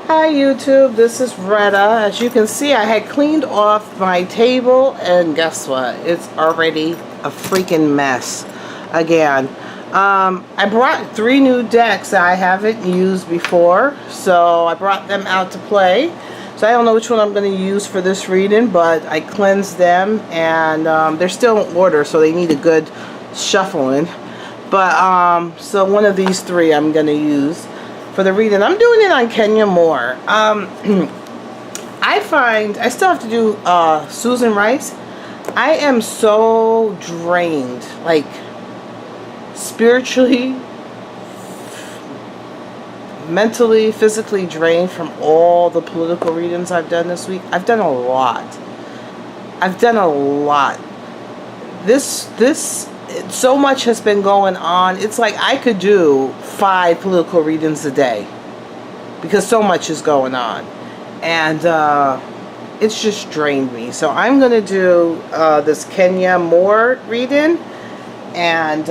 Hi YouTube, this is Retta. As you can see, I had cleaned off my table and guess what? It's already a freaking mess again. I brought 3 new decks that I haven't used before, so I brought them out to play. So I don't know which one I'm going to use for this reading, but I cleansed them and they're still in order, so they need a good shuffling. But so one of these 3 I'm going to use for the reading. I'm doing it on Kenya Moore. I find I still have to do Susan Rice. I am so drained, like spiritually, mentally, physically drained from all the political readings I've done this week. I've done a lot. This so much has been going on. It's like I could do 5 political readings a day because so much is going on, and it's just drained me. So I'm gonna do this Kenya Moore reading, and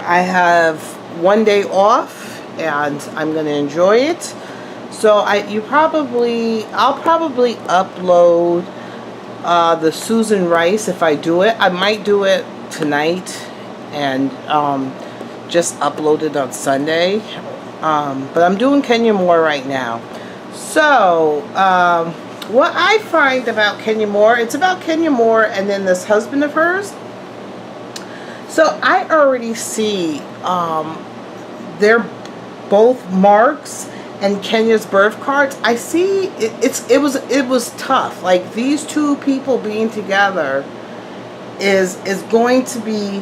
I have 1 day off, and I'm gonna enjoy it. So I'll probably upload the Susan Rice if I do it. I might do it tonight and just upload it on Sunday. But I'm doing Kenya Moore right now. So what I find about Kenya Moore, it's about Kenya Moore and then this husband of hers. So I already see they're both Mark's and Kenya's birth cards. I see it was tough. Like these 2 people being together is going to be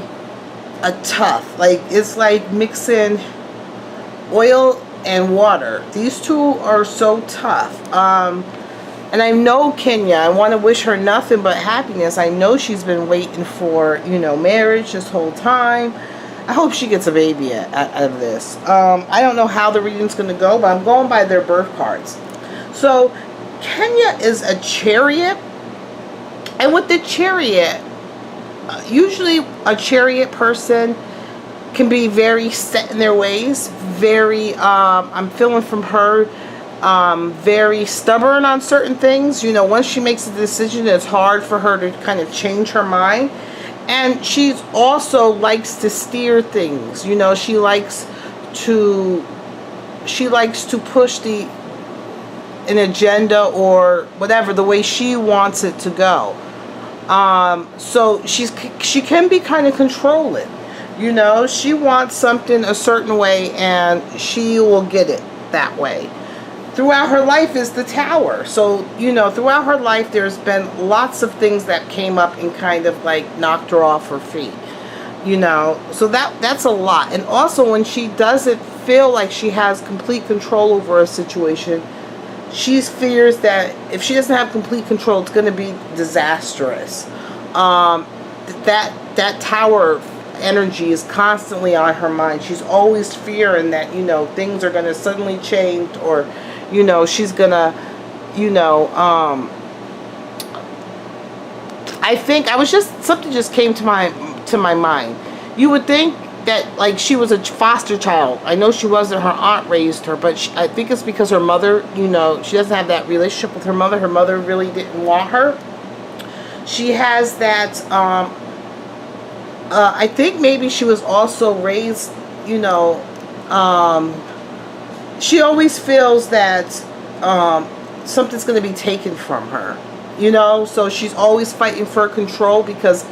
a tough. Like it's like mixing oil and water. These 2 are so tough. And I know Kenya, I want to wish her nothing but happiness. I know she's been waiting for, marriage this whole time. I hope she gets a baby out of this. I don't know how the reading's going to go, but I'm going by their birth cards. So, Kenya is a Chariot. And with the Chariot, usually a Chariot person can be very set in their ways. Very, I'm feeling from her, very stubborn on certain things. Once she makes a decision, it's hard for her to kind of change her mind. And she also likes to steer things. She likes to push an agenda or whatever the way she wants it to go. So she can be kind of controlling. She wants something a certain way and she will get it that way. Throughout her life is the Tower. So, throughout her life there's been lots of things that came up and kind of like knocked her off her feet. So that's a lot. And also when she doesn't feel like she has complete control over a situation, she fears that if she doesn't have complete control, it's going to be disastrous. That Tower energy is constantly on her mind. She's always fearing that, things are going to suddenly change, or she's gonna, I think something just came to my mind. You would think that like she was a foster child. I know she wasn't. Her aunt raised her, but I think it's because her mother, she doesn't have that relationship with her mother. Her mother really didn't want her. She has that. I think maybe she was also raised. She always feels that something's going to be taken from her, so she's always fighting for control because,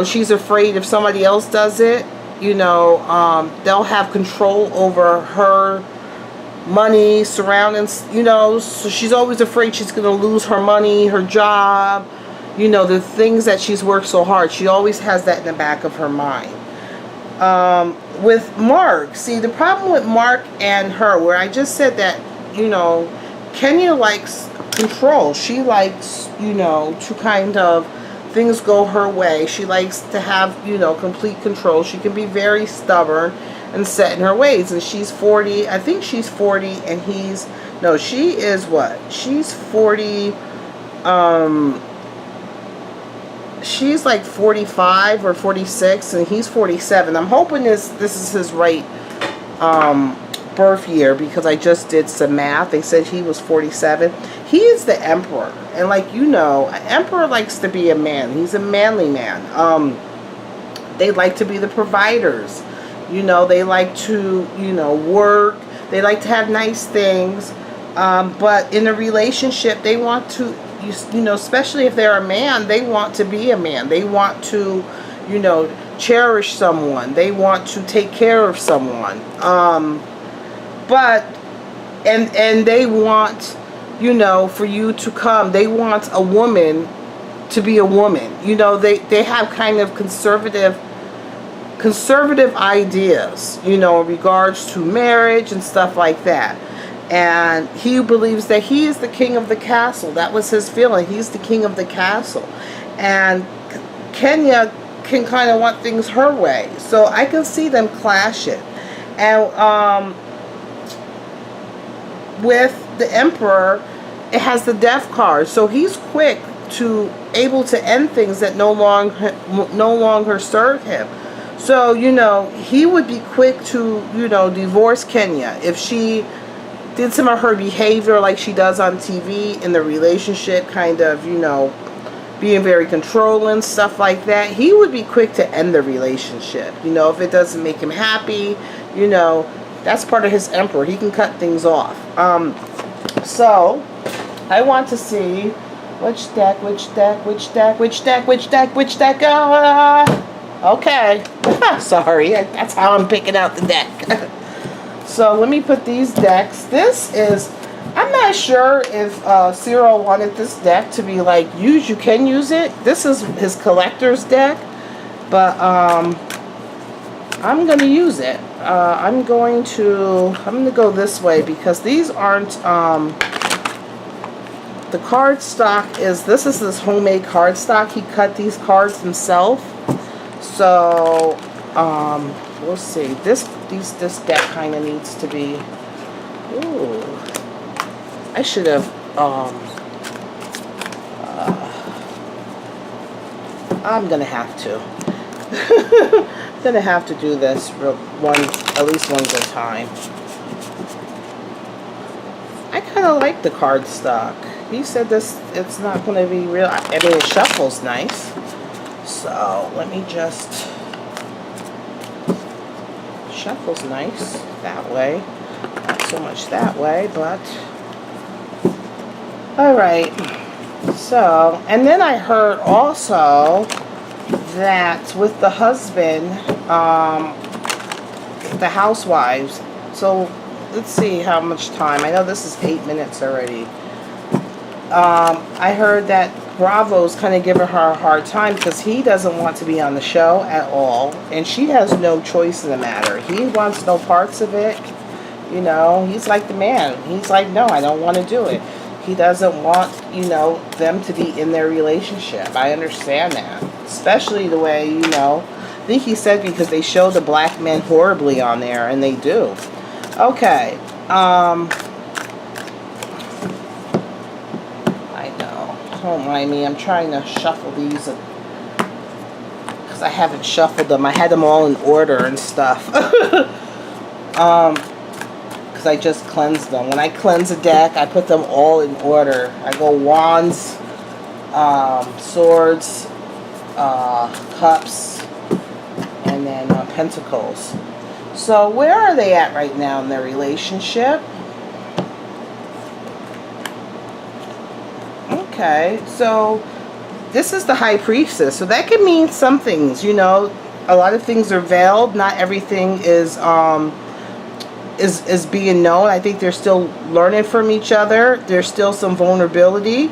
she's afraid if somebody else does it, they'll have control over her money, surroundings, so she's always afraid she's going to lose her money, her job, the things that she's worked so hard. She always has that in the back of her mind. With Mark, see the problem with Mark and her, where I just said that, Kenya likes control. She likes, to kind of things go her way. She likes to have, complete control. She can be very stubborn and set in her ways. And she's 40. I think she's 40 and she is what? She's 40. She's like 45 or 46 and he's 47. I'm hoping this is his right birth year because I just did some math. They said he was 47. He is the emperor. And like you know, an emperor likes to be a man. He's a manly man. They like to be the providers. You know, they like to, you know, work. They like to have nice things. But in a relationship, they want to, you know, especially if they're a man, they want to be a man. They want to, you know, cherish someone. They want to take care of someone. And they want, you know, for you to come. They want a woman to be a woman. You know, they have kind of conservative ideas, you know, in regards to marriage and stuff like that. And he believes that he is the king of the castle. That was his feeling. He's the king of the castle. And Kenya can kind of want things her way. So I can see them clashing. And with the emperor, it has the death card. So he's quick to able to end things that no longer serve him. So, you know, he would be quick to, you know, divorce Kenya if she did some of her behavior like she does on TV in the relationship, kind of, you know, being very controlling, stuff like that. He would be quick to end the relationship. You know, if it doesn't make him happy, you know, that's part of his emperor. He can cut things off. So, I want to see which deck. Okay. Sorry, that's how I'm picking out the deck. So let me put these decks. This is, I'm not sure if Cyril wanted this deck to be like used. You can use it. This is his collector's deck, but I'm gonna use it. I'm gonna go this way because these aren't the card stock is this homemade card stock. He cut these cards himself. So we'll see. This deck kind of needs to be. Ooh, I should have. I'm gonna have to. Gonna have to do this at least one good time. I kind of like the card stock. He said it's not going to be real. I mean, it shuffles nice. So let me just. Shuffles nice that way. Not so much that way, but. Alright. So, and then I heard also that with the husband, the housewives. So let's see how much time. I know this is 8 minutes already. I heard that Bravo's kind of giving her a hard time because he doesn't want to be on the show at all, and she has no choice in the matter. He wants no parts of it. You know, he's like the man. He's like, no, I don't want to do it. He doesn't want, you know, them to be in their relationship. I understand that. Especially the way, you know, I think he said because they show the black men horribly on there, and they do. Okay. I know. Don't mind me. I'm trying to shuffle these because I haven't shuffled them. I had them all in order and stuff. Because I just cleansed them. When I cleanse a deck, I put them all in order. I go wands, swords, cups, and then pentacles. So where are they at right now in their relationship? Okay, so this is the High Priestess. So that could mean some things, you know. A lot of things are veiled. Not everything is being known. I think they're still learning from each other. There's still some vulnerability.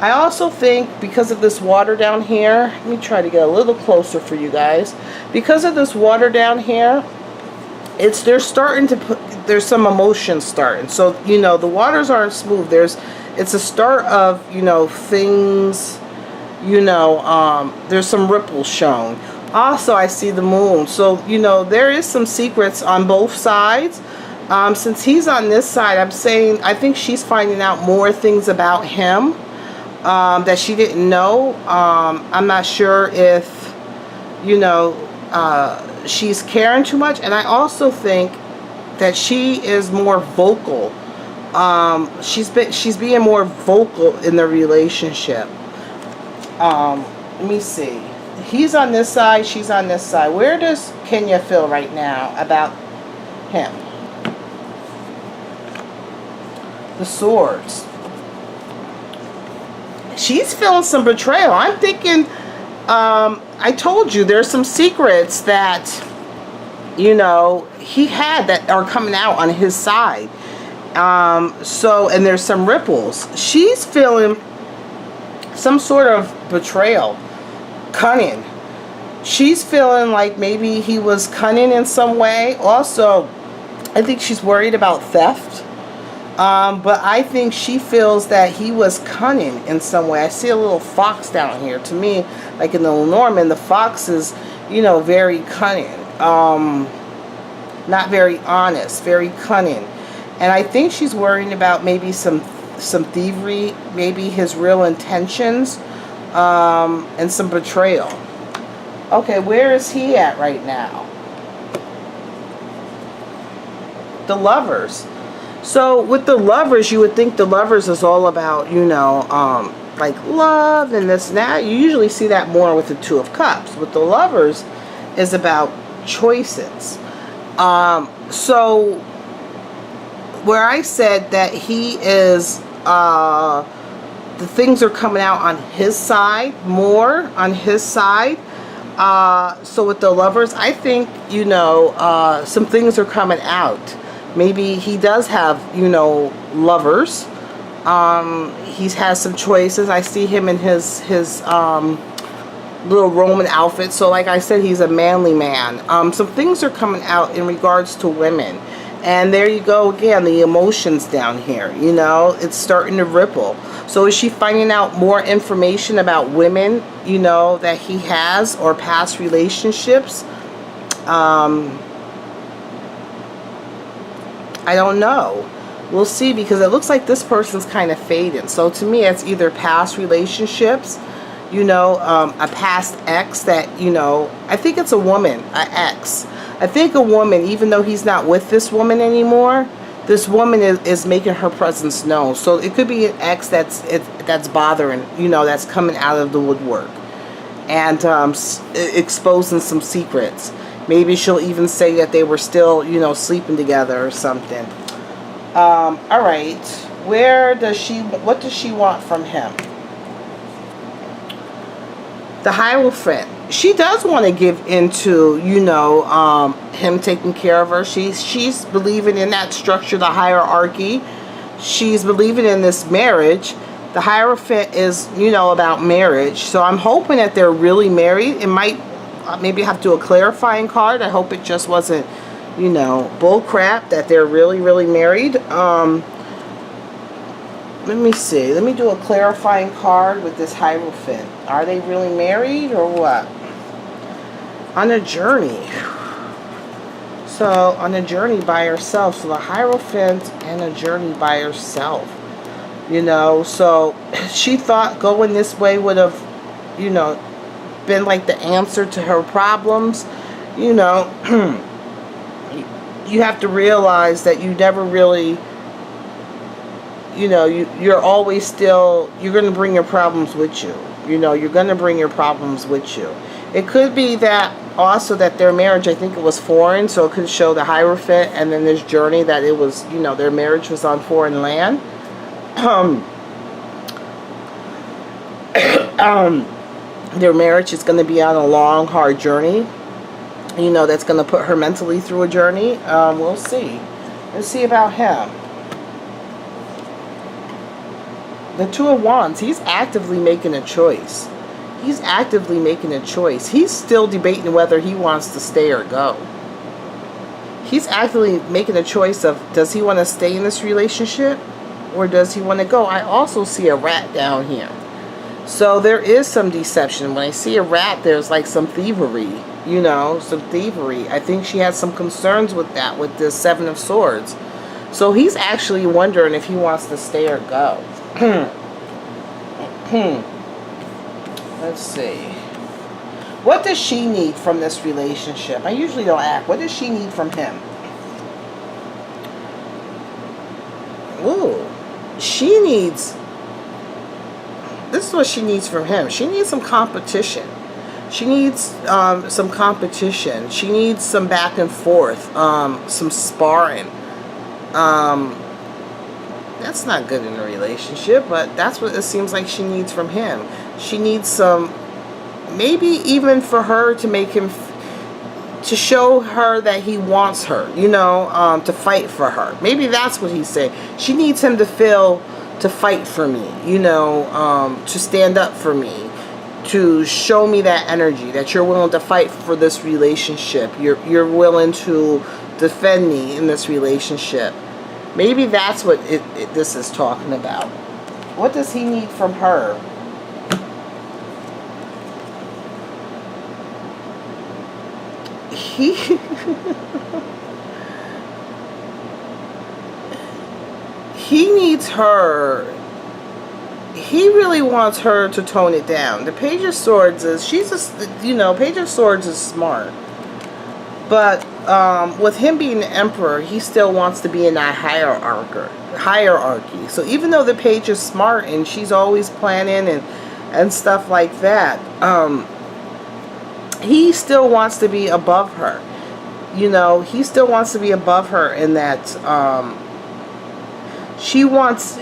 I also think because of this water down here, let me try to get a little closer for you guys. Because of this water down here, they're starting to there's some emotion starting. So, you know, the waters aren't smooth. It's a start of, you know, things, you know, there's some ripples shown. Also, I see the moon. So, you know, there is some secrets on both sides. Since he's on this side, I'm saying I think she's finding out more things about him that she didn't know. I'm not sure if, you know, she's caring too much, and I also think that she is more vocal. She's being more vocal in the relationship. Let me see. He's on this side, she's on this side. Where does Kenya feel right now about him? The swords. She's feeling some betrayal. I'm thinking, I told you there's some secrets that, you know, he had that are coming out on his side. And there's some ripples. She's feeling some sort of betrayal, cunning. She's feeling like maybe he was cunning in some way. Also, I think she's worried about theft. But I think she feels that he was cunning in some way. I see a little fox down here. To me, like in the Lenormand, the fox is, you know, very cunning. Not very honest, very cunning. And I think she's worrying about maybe some thievery, maybe his real intentions, and some betrayal. Okay, where is he at right now? The Lovers. So with the Lovers, you would think the Lovers is all about, you know, like love and this and that. You usually see that more with the Two of Cups. With the Lovers is about choices. So where I said that he is, the things are coming out on his side, more on his side. So with the Lovers, I think, you know, some things are coming out. Maybe he does have, you know, lovers. He has some choices. I see him in his little Roman outfit. So like I said, he's a manly man. Some things are coming out in regards to women. And there you go again, the emotions down here. You know, it's starting to ripple. So is she finding out more information about women, you know, that he has or past relationships? I don't know. We'll see, because it looks like this person's kind of fading. So to me, it's either past relationships, you know, a past ex that, you know, I think it's a woman, an ex. I think a woman, even though he's not with this woman anymore, this woman is making her presence known. So it could be an ex that's bothering, you know, that's coming out of the woodwork and exposing some secrets. Maybe she'll even say that they were still, you know, sleeping together or something. All right. What does she want from him? The Hierophant. She does want to give into, you know, him taking care of her. She's believing in that structure, the hierarchy. She's believing in this marriage. The Hierophant is, you know, about marriage. So I'm hoping that they're really married. It might maybe have to do a clarifying card. I hope it just wasn't, you know, bull crap, that they're really, really married. Let me see. Let me do a clarifying card with this Hierophant. Are they really married or what? On a journey. So, on a journey by herself. So, the Hierophant and a journey by herself. You know, so she thought going this way would have, you know, been like the answer to her problems. You know, you have to realize that you never really, you know, you're always still, you're going to bring your problems with you. You know, you're going to bring your problems with you. It could be that also that their marriage, I think it was foreign, so it could show the Hierophant and then this journey that it was, you know, their marriage was on foreign land. Their marriage is going to be on a long, hard journey. You know, that's going to put her mentally through a journey. We'll see. Let's see about him. The Two of Wands. He's actively making a choice. He's actively making a choice. He's still debating whether he wants to stay or go. He's actively making a choice of, does he want to stay in this relationship or does he want to go? I also see a rat down here. So there is some deception. When I see a rat, there's like some thievery, you know, some thievery. I think she has some concerns with that, with the Seven of Swords. So he's actually wondering if he wants to stay or go. Let's see. What does she need from this relationship? I usually don't act. What does she need from him? Ooh. She needs... This is what she needs from him. She needs some competition. She needs some competition. She needs some back and forth. Some sparring. That's not good in a relationship, but that's what it seems like she needs from him. She needs some... Maybe even for her to make him... To show her that he wants her. You know, to fight for her. Maybe that's what he's saying. She needs him to feel... To fight for me. You know, to stand up for me. To show me that energy, that you're willing to fight for this relationship. You're willing to defend me in this relationship. Maybe that's what this is talking about. What does he need from her? He needs her. He really wants her to tone it down. The Page of Swords is, Page of Swords is smart. But with him being the Emperor, he still wants to be in that hierarchy. So even though the Page is smart and she's always planning and stuff like that, he still wants to be above her. You know, he still wants to be above her in that... He wants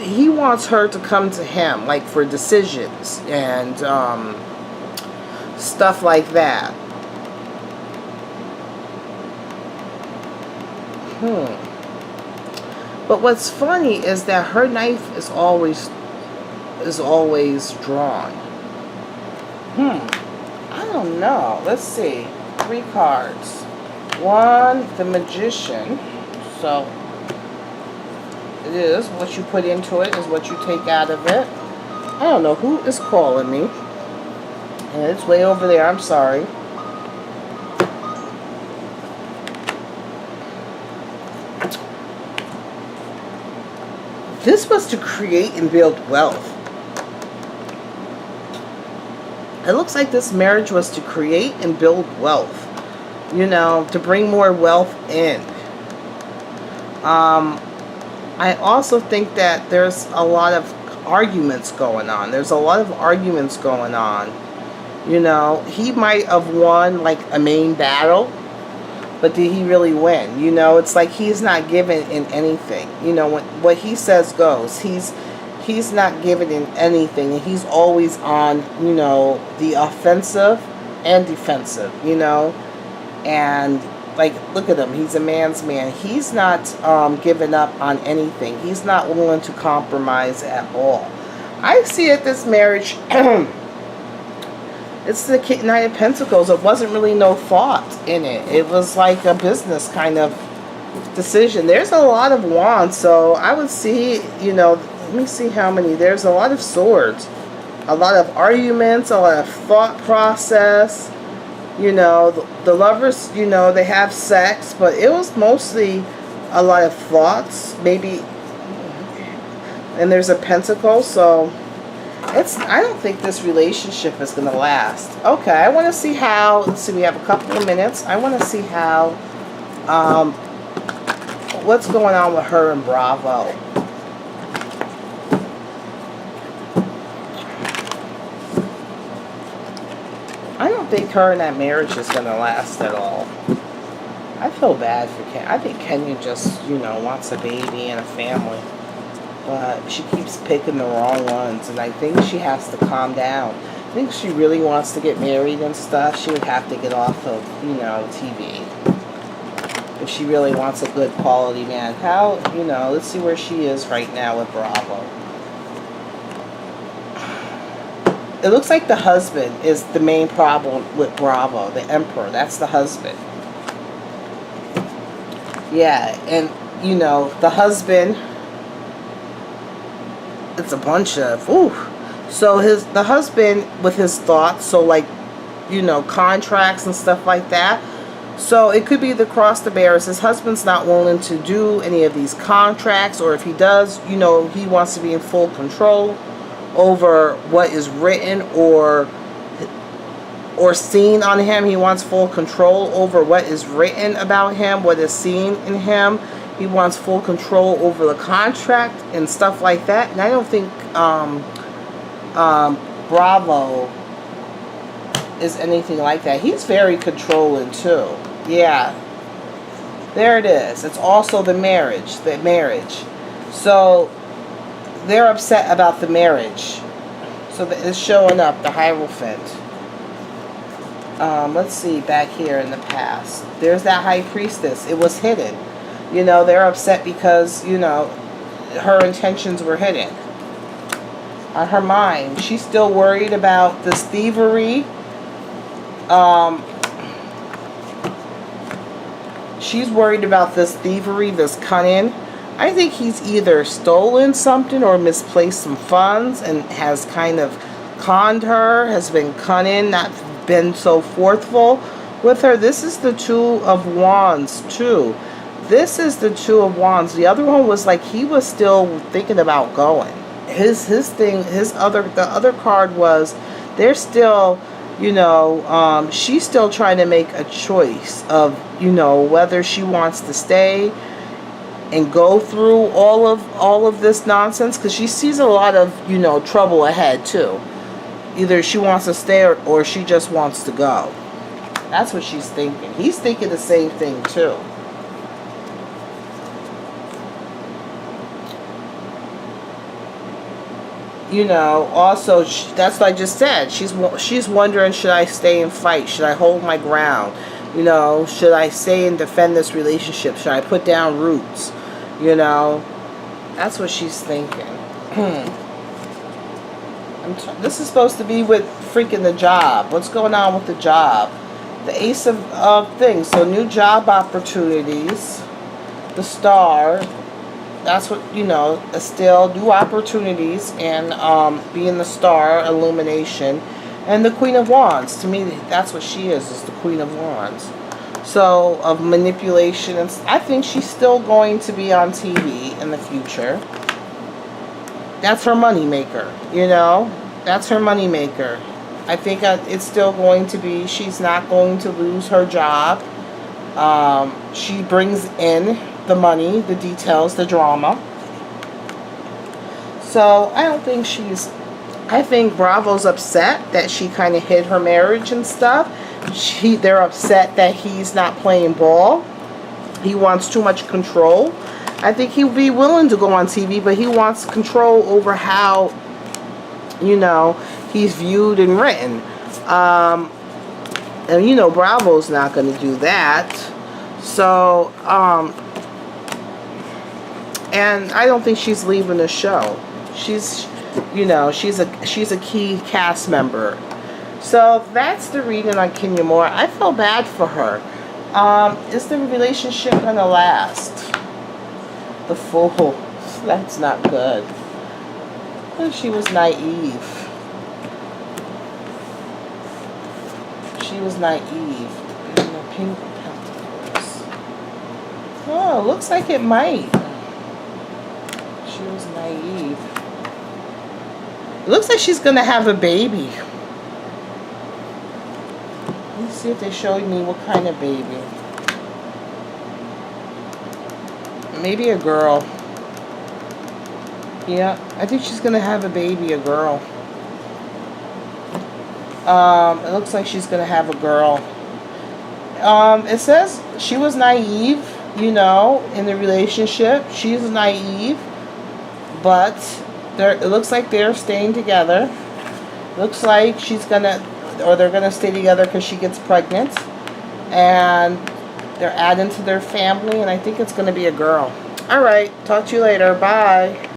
her to come to him, like for decisions and stuff like that. But what's funny is that her knife is always drawn. I don't know. Let's see. 3 cards. 1, the Magician. So it is what you put into it is what you take out of it. I don't know who is calling me. And it's way over there. I'm sorry. This was to create and build wealth. It looks like this marriage was to create and build wealth. You know, to bring more wealth in. I also think that there's a lot of arguments going on. There's a lot of arguments going on. You know, he might have won like a main battle, but did he really win? You know, it's like he's not given in anything. You know, what he says goes. He's not given in anything. And he's always on, you know, the offensive and defensive, you know. And like, look at him. He's a man's man. He's not giving up on anything. He's not willing to compromise at all. I see it, this marriage, it's the Knight of Pentacles. It wasn't really no thought in it. It was like a business kind of decision. There's a lot of wands, so I would see, you know, let me see how many. There's a lot of swords. A lot of arguments, a lot of thought process. You know, the lovers, you know, they have sex, but it was mostly a lot of thoughts, maybe. And there's a pentacle, so I don't think this relationship is going to last. Okay, I want to see how, let's see, we have a couple of minutes. I want to see how, what's going on with her and Bravo. I don't think her and that marriage is going to last at all. I feel bad for Ken. I think Kenya just, you know, wants a baby and a family. But she keeps picking the wrong ones. And I think she has to calm down. I think she really wants to get married and stuff. She would have to get off of, you know, TV. If she really wants a good quality man. How, you know, let's see where she is right now with Bravo. It looks like the husband is the main problem with Bravo, the Emperor. That's the husband. Yeah, and, you know, the husband, it's a bunch of, ooh. So the husband with his thoughts, so like, you know, contracts and stuff like that. So it could be the cross to bears. His husband's not willing to do any of these contracts, or if he does, you know, he wants to be in full control over what is written or or seen on him. He wants full control over what is written about him, what is seen in him. He wants full control over the contract and stuff like that. And I don't think Bravo is anything like that. He's very controlling too. Yeah. There it is. It's also the marriage. So they're upset about the marriage. So it's showing up, the Hierophant. Let's see, back here in the past. There's that High Priestess. It was hidden. You know, they're upset because, you know, her intentions were hidden. On her mind. She's still worried about this thievery. She's worried about this thievery, this cunning. I think he's either stolen something or misplaced some funds and has kind of conned her, has been cunning, not been so forthful with her. This is the Two of Wands too. This is the Two of Wands. The other one was like he was still thinking about going. The other card was they're still, you know, she's still trying to make a choice of, you know, whether she wants to stay and go through all of this nonsense, because she sees a lot of, you know, trouble ahead too. Either she wants to stay or she just wants to go. That's what she's thinking. He's thinking the same thing too. You know, also, that's what I just said. She's wondering, should I stay and fight? Should I hold my ground? You know, should I stay and defend this relationship? Should I put down roots? You know, that's what she's thinking. This is supposed to be with freaking the job. What's going on with the job? The Ace of things. So new job opportunities. The Star. That's what, you know, still new opportunities, and being the Star, illumination, and the Queen of Wands. To me, that's what she is the Queen of Wands. So, of manipulation, and I think she's still going to be on TV in the future. That's her money maker, you know? That's her money maker. I think it's still going to be, she's not going to lose her job. She brings in the money, the details, the drama. So I don't think I think Bravo's upset that she kind of hid her marriage and stuff. They're upset that he's not playing ball. He wants too much control. I think he would be willing to go on TV, but he wants control over how, you know, he's viewed and written. And you know, Bravo's not going to do that. So, and I don't think she's leaving the show. She's, you know, she's a key cast member. So that's the reading on Kenya Moore. I feel bad for her. Is the relationship gonna last? The Fool. That's not good. She was naive. She was naive. And the Pink of Pentacles. Oh, looks like it might. She was naive. It looks like she's gonna have a baby. Let's see if they showed me what kind of baby. Maybe a girl. Yeah, I think she's gonna have a baby, a girl. It looks like she's gonna have a girl. It says she was naive, you know, in the relationship. She's naive, but it looks like they're staying together. Looks like she's gonna, or they're gonna stay together because she gets pregnant, and they're adding to their family, and I think it's gonna be a girl. All right, talk to you later. Bye.